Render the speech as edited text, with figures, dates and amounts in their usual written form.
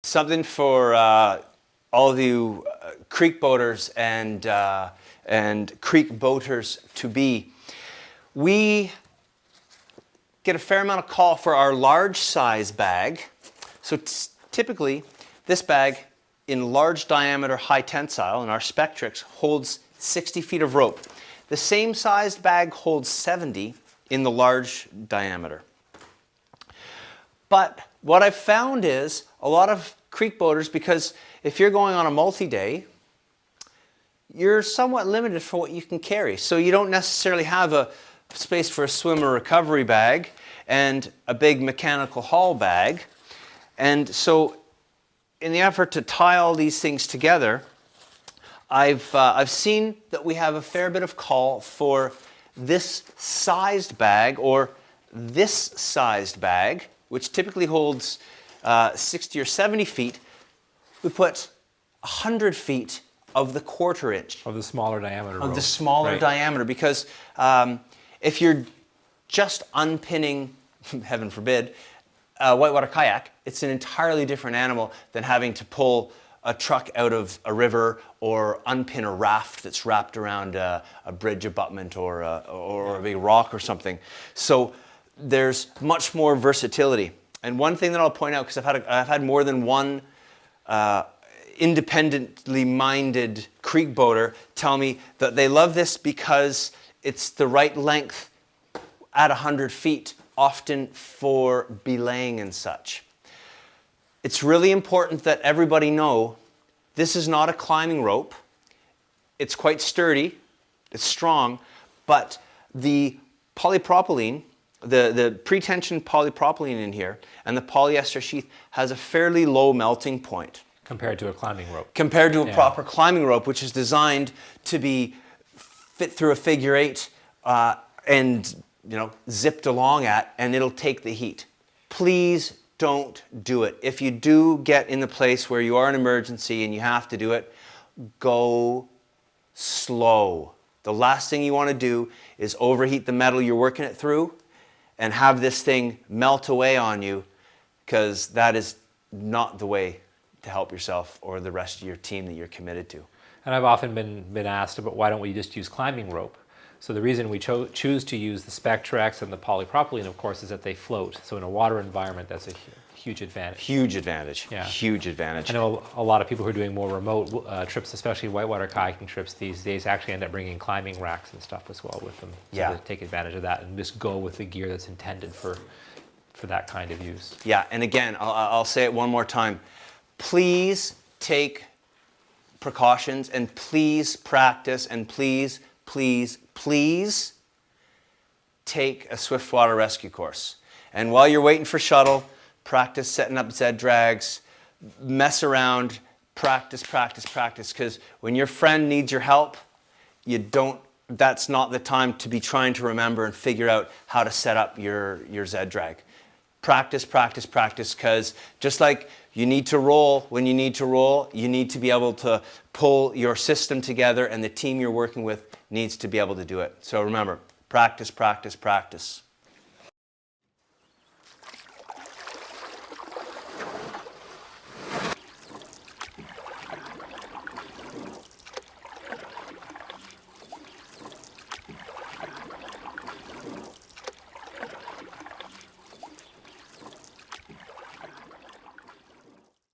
Something for all of you creek boaters and creek boaters to be. We get a fair amount of call for our large size bag. So typically this bag in large diameter high tensile in our Spectrix holds 60 feet of rope. The same sized bag holds 70 in the large diameter. But what I've found is a lot of creek boaters, because if you're going on a multi-day, you're somewhat limited for what you can carry. So you don't necessarily have a space for a swimmer recovery bag and a big mechanical haul bag. And so in the effort to tie all these things together, I've seen that we have a fair bit of call for this sized bag or this sized bag, which typically holds 60 or 70 feet. We put 100 feet of the 1/4 inch. Of the smaller diameter. Of the smaller diameter, because if you're just unpinning, heaven forbid, a whitewater kayak, it's an entirely different animal than having to pull a truck out of a river or unpin a raft that's wrapped around a bridge abutment or a big rock or something. So there's much more versatility. And one thing that I'll point out, because I've had more than one independently minded creek boater tell me that they love this because it's the right length at 100 feet, often for belaying and such. It's really important that everybody know this is not a climbing rope. It's quite sturdy, it's strong, but the polypropylene, the pre-tensioned polypropylene in here and the polyester sheath has a fairly low melting point. Compared to a climbing rope. Compared to a proper climbing rope, which is designed to be fit through a figure eight and zipped along at, and it'll take the heat. Please don't do it. If you do get in the place where you are in emergency and you have to do it, go slow. The last thing you want to do is overheat the metal you're working it through and have this thing melt away on you, because that is not the way to help yourself or the rest of your team that you're committed to. And I've often been asked about why don't we just use climbing rope? So the reason we choose to use the Spectrix and the polypropylene, of course, is that they float. So in a water environment, that's a huge advantage. Huge advantage. Yeah. Huge advantage. I know a lot of people who are doing more remote trips, especially whitewater kayaking trips these days, actually end up bringing climbing racks and stuff as well with them. So to take advantage of that and just go with the gear that's intended for that kind of use. Yeah, and again, I'll say it one more time. Please take precautions and please practice and please take a Swiftwater rescue course. And while you're waiting for shuttle, practice setting up Zed drags, mess around, practice, because when your friend needs your help, that's not the time to be trying to remember and figure out how to set up your Zed drag. Practice, because just like you need to roll when you need to roll, you need to be able to pull your system together, and the team you're working with needs to be able to do it. So remember, practice.